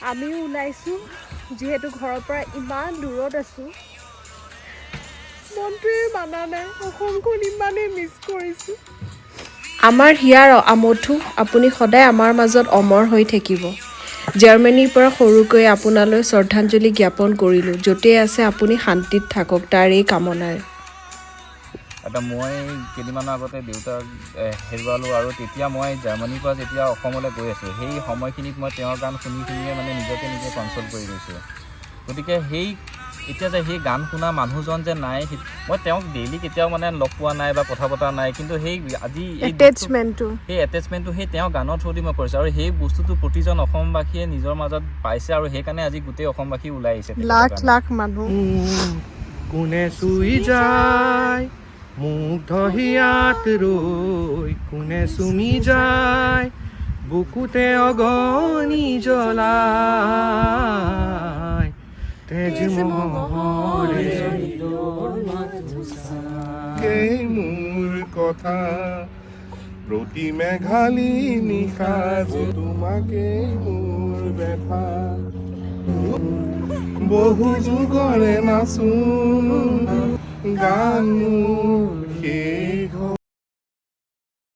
আমিও ওলাইছোঁ যিহেতু ঘৰৰ পৰা ইমান দূৰত আছোঁ মনটোৱে মানা নাই অসমখন ইমানেই মিছ কৰিছোঁ আমাৰ হিয়াৰ আমঠু আপুনি সদায় আমাৰ মাজত অমৰ হৈ থাকিব জাৰ্মানীৰ পৰা সৰুকৈ আপোনালৈ শ্ৰদ্ধাঞ্জলি জ্ঞাপন কৰিলোঁ য'তেই আছে আপুনি শান্তিত থাকক তাৰ এই কামনাৰে এটা মই কেইদিনমানৰ আগতে দেউতাক হেৰুৱালোঁ আৰু তেতিয়া মই জাৰ্মানীৰ পৰা যেতিয়া অসমলৈ গৈ আছোঁ সেই সময়খিনিত মই তেওঁৰ গান শুনি শুনিয়ে মানে নিজকে নিজে কনচল কৰি গৈছোঁ গতিকে এতিয়া যে সেই গান শুনা মানুহজন যে নাই মই তেওঁক ডেইলি কেতিয়াও মানে লগ পোৱা নাই বা কথা পতা নাই কিন্তু সেই আজি সেই এটেচমেণ্টটো সেই তেওঁ গানৰ থ্ৰুদি মই কৰিছোঁ আৰু সেই বস্তুটো প্ৰতিজন অসমবাসীয়ে নিজৰ মাজত পাইছে আৰু সেইকাৰণে আজি গোটেই অসমবাসী ওলাই আহিছে লাখ লাখ মানুহ কোনে চুই যায় মুগ্ধ হিয়াত ৰৈ কোনে চুমি যায় বুকুতে অগনি জ্বলাই তেজ মহৰে মোৰ কথা প্ৰতি মেঘালী নিশা যে তোমাকে মোৰ বেথা বহু যুগৰে নাচোন গান মোৰ শেষ